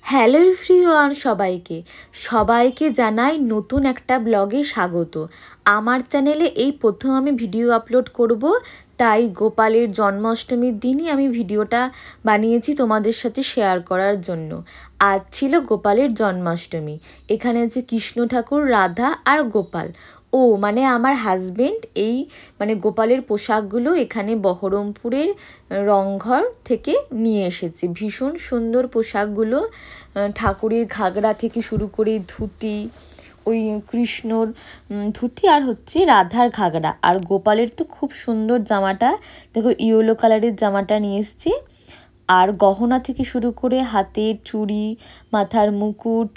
Hello everyone, সবাইকে জানাই নতুন একটা ব্লগে স্বাগত। আমার চ্যানেলে এই প্রথম আমি ভিডিও আপলোড করব, তাই গোপালের জন্মাষ্টমীর দিনই আমি ভিডিওটা বানিয়েছি তোমাদের সাথে শেয়ার করার জন্য। আজ ছিল গোপালের জন্মাষ্টমী। এখানে আছে কৃষ্ণ ঠাকুর, রাধা আর গোপাল। মানে আমার হাজবেন্ড এই গোপালের পোশাকগুলো এখানে বহরমপুরের রংঘর থেকে নিয়ে এসেছে। ভীষণ সুন্দর পোশাকগুলো, ঠাকুরের ঘাগরা থেকে শুরু করে ধুতি, ওই কৃষ্ণর ধুতি আর হচ্ছে রাধার ঘাগরা, আর গোপালের তো খুব সুন্দর জামাটা দেখো, ইয়েলো কালারের জামাটা নিয়ে এসছে। আর গহনা থেকে শুরু করে হাতের চুড়ি, মাথার মুকুট,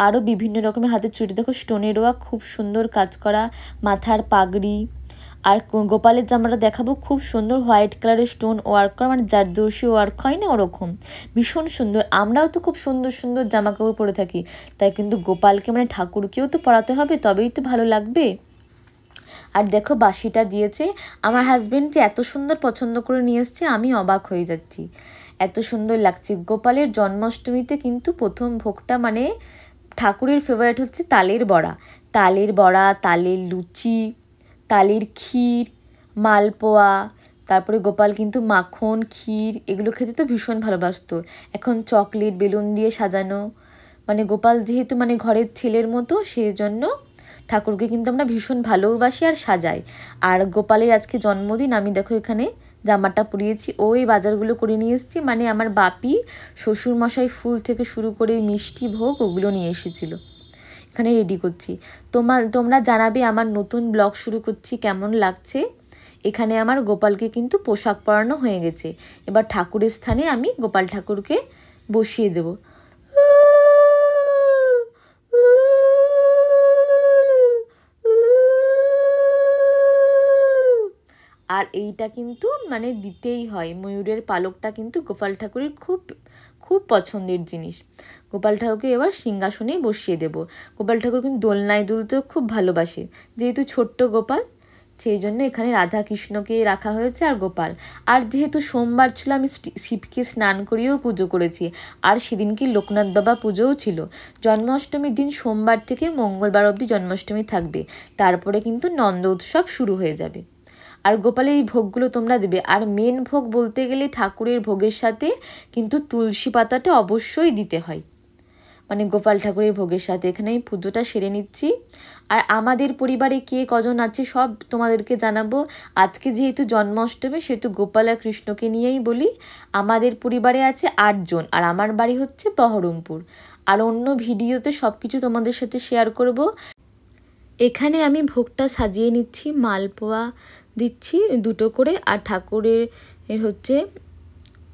আরও বিভিন্ন রকমের হাতের চুড়ি দেখো, স্টোনের ওয়ার্ক, খুব সুন্দর কাজ করা, মাথার পাগড়ি। আর গোপালের জামাটা দেখাবো, খুব সুন্দর হোয়াইট কালারের স্টোন ওয়ার্ক করা, জারদৌসি ওয়ার্ক হয় না ওরকম, ভীষণ সুন্দর। আমরাও তো খুব সুন্দর সুন্দর জামা কাপড় পরে থাকি, তাই কিন্তু গোপালকে ঠাকুরকেও তো পরাতে হবে, তবেই তো ভালো লাগবে। আর দেখো বাঁশিটা দিয়েছে আমার হাজবেন্ড, যে এত সুন্দর পছন্দ করে নিয়ে এসছে, আমি অবাক হয়ে যাচ্ছি, এত সুন্দর লাগছে। গোপালের জন্মাষ্টমীতে কিন্তু প্রথম ভোগটা ঠাকুরের ফেভারিট হচ্ছে তালের বড়া, তালের লুচি, তালের ক্ষীর, মালপোয়া। তারপরে গোপাল কিন্তু মাখন, ক্ষীর এগুলো খেতে তো ভীষণ ভালোবাসতো। এখন চকলেট বেলুন দিয়ে সাজানো, গোপাল যেহেতু ঘরের ছেলের মতো, সেই জন্য ঠাকুরকে কিন্তু আমরা ভীষণ ভালোবাসি আর সাজাই। আর গোপালের আজকে জন্মদিন, আমি দেখো এখানে জামাটা পরিয়েছি, ওই বাজারগুলো করে নিয়ে এসেছি। আমার বাপি শ্বশুরমশাই ফুল থেকে শুরু করে মিষ্টি ভোগ ওগুলো নিয়ে এসেছিলো, এখানে রেডি করছি। তোমরা জানাবে আমার নতুন ব্লগ শুরু করছি কেমন লাগছে। এখানে আমার গোপালকে কিন্তু পোশাক পরানো হয়ে গেছে, এবার ঠাকুরের স্থানে আমি গোপাল ঠাকুরকে বসিয়ে দেব। আর এইটা কিন্তু দিতেই হয়, ময়ূরের পালকটা কিন্তু গোপাল ঠাকুরের খুব খুব পছন্দের জিনিস। গোপাল ঠাকুরকে এবার সিংহাসনেই বসিয়ে দেব। গোপাল ঠাকুর কিন্তু দোলনায় দুলতেও খুব ভালোবাসে, যেহেতু ছোট্ট গোপাল, সেই জন্য এখানে রাধা কৃষ্ণকে রাখা হয়েছে আর গোপাল। আর যেহেতু সোমবার ছিল, আমি শিবকে স্নান করিয়েও পুজো করেছি, আর সেদিনকে লোকনাথ বাবা পুজোও ছিল। জন্মাষ্টমীর দিন সোমবার থেকে মঙ্গলবার অবধি জন্মাষ্টমী থাকবে, তারপরে কিন্তু নন্দ উৎসব শুরু হয়ে যাবে। আর গোপালের এই ভোগগুলো তোমরা দেবে। আর মেন ভোগ বলতে গেলে ঠাকুরের ভোগের সাথে কিন্তু তুলসী পাতাটা অবশ্যই দিতে হয়, গোপাল ঠাকুরের ভোগের সাথে। এখানে আমি পুজোটা সেরে নিচ্ছি। আর আমাদের পরিবারে কে কজন আছে সব তোমাদেরকে জানাবো। আজকে যেহেতু জন্মাষ্টমী, সেহেতু গোপাল আর কৃষ্ণকে নিয়েই বলি। আমাদের পরিবারে আছে 8 জন, আর আমার বাড়ি হচ্ছে বহরমপুর। আর অন্য ভিডিওতে সব কিছু তোমাদের সাথে শেয়ার করব। এখানে আমি ভোগটা সাজিয়ে নিচ্ছি, মালপোয়া দিচ্ছি 2টো করে, আর ঠাকুরের হচ্ছে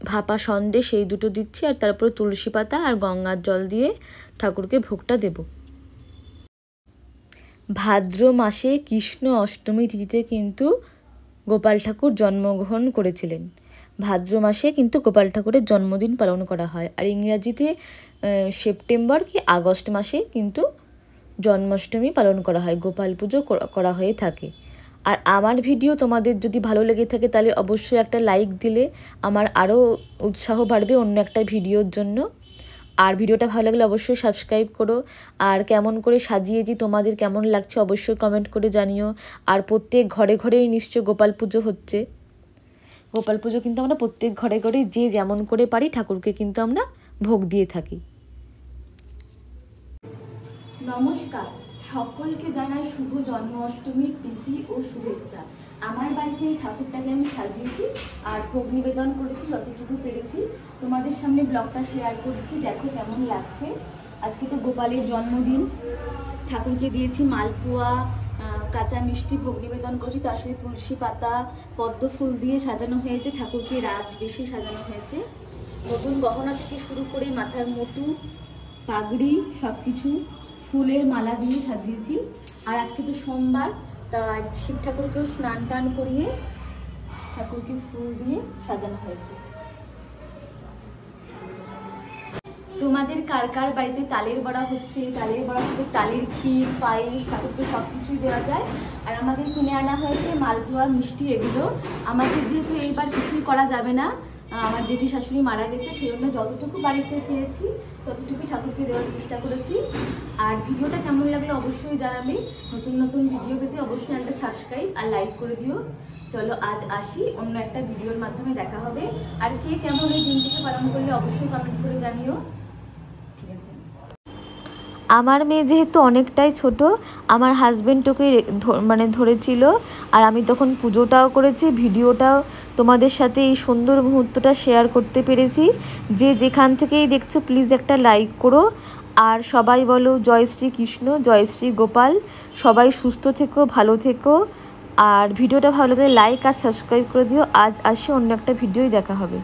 ভাপা সন্দেশ, এই 2টো দিচ্ছি, আর তারপরে তুলসী পাতা আর গঙ্গার জল দিয়ে ঠাকুরকে ভোগটা দেব। ভাদ্র মাসে কৃষ্ণ অষ্টমী তিথিতে কিন্তু গোপাল ঠাকুর জন্মগ্রহণ করেছিলেন। ভাদ্র মাসে কিন্তু গোপাল ঠাকুরের জন্মদিন পালন করা হয়, আর ইংরাজিতে সেপ্টেম্বর কি আগস্ট মাসে কিন্তু জন্মাষ্টমী পালন করা হয়, গোপাল পুজো করা হয়ে থাকে। আর আমার ভিডিও তোমাদের যদি ভালো লেগে থাকে, তাহলে অবশ্যই একটা লাইক দিলে আমার আরও উৎসাহ বাড়বে অন্য একটা ভিডিওর জন্য। আর ভিডিওটা ভালো লাগলে অবশ্যই সাবস্ক্রাইব করো। আর কেমন করে সাজিয়েছি, তোমাদের কেমন লাগছে অবশ্যই কমেন্ট করে জানিও। আর প্রত্যেক ঘরে ঘরেই নিশ্চয় গোপাল পুজো হচ্ছে। গোপাল পুজো কিন্তু আমরা প্রত্যেক ঘরে ঘরে যে যেমন করে পারি ঠাকুরকে কিন্তু আমরা ভোগ দিয়ে থাকি। নমস্কার, সকলকে জানাই শুভ জন্মাষ্টমীর প্রীতি ও শুভেচ্ছা। আমার বাড়িতে এই ঠাকুরটাকে আমি সাজিয়েছি আর ভোগ নিবেদন করেছি যতটুকু পেরেছি, তোমাদের সামনে ব্লগটা শেয়ার করছি, দেখো কেমন লাগছে। আজকে তো গোপালের জন্মদিন, ঠাকুরকে দিয়েছি মালপোয়া, কাঁচা মিষ্টি ভোগ নিবেদন করেছি, তার সাথে তুলসী পাতা, পদ্ম ফুল দিয়ে সাজানো হয়েছে, ঠাকুরকে রাজ বেশি সাজানো হয়েছে। নতুন গহনা থেকে শুরু করে মাথার মুকুট, পাগড়ি, সব কিছু ফুলের মালা দিয়ে সাজিয়েছি। আর আজকে তো সোমবার, তাই শিব ঠাকুরকেও স্নান টান করিয়ে ঠাকুরকে ফুল দিয়ে সাজানো হয়েছে। তোমাদের কার কার বাড়িতে তালের বড়া হচ্ছে, তালের বড়া সাথে তালের ক্ষীর, পায়েস, ঠাকুরকে সব কিছুই দেওয়া যায়। আর আমাদের কিনে আনা হয়েছে মালপোয়া, মিষ্টি, এগুলো। আমাদের যেহেতু এইবার কিছুই করা যাবে না, আমার জেঠি শাশুড়ি মারা গেছে, সেই জন্য যতটুকু বাড়িতে পেয়েছি ততটুকুই ঠাকুরকে দেওয়ার চেষ্টা করেছি। আর ভিডিওটা কেমন লাগলো অবশ্যই জানাবে। নতুন নতুন ভিডিও পেতে অবশ্যই একটা সাবস্ক্রাইব আর লাইক করে দিও। চলো আজ আসি, অন্য একটা ভিডিওর মাধ্যমে দেখা হবে। আর কে কেমন এই দিনটিকে পালন করলে অবশ্যই কমেন্ট করে জানিও। ঠিক আছে। আমার মেয়ে যেহেতু অনেকটাই ছোট, আমার হাজব্যান্ডটাকে মানে ধরেছিল, আর আমি তখন পুজোটাও করেছি, ভিডিওটাও তোমাদের সাথে এই সুন্দর মুহূর্তটা শেয়ার করতে পেরেছি। যে যেখান থেকেই দেখছো প্লিজ একটা লাইক করো, আর সবাই বলো জয় শ্রী কৃষ্ণ, জয় শ্রী গোপাল। সবাই সুস্থ থেকো, ভালো থেকো, আর ভিডিওটা ভালো লাগলে লাইক আর সাবস্ক্রাইব করে দিও। আজ আসি, অন্য একটা ভিডিওই দেখা হবে।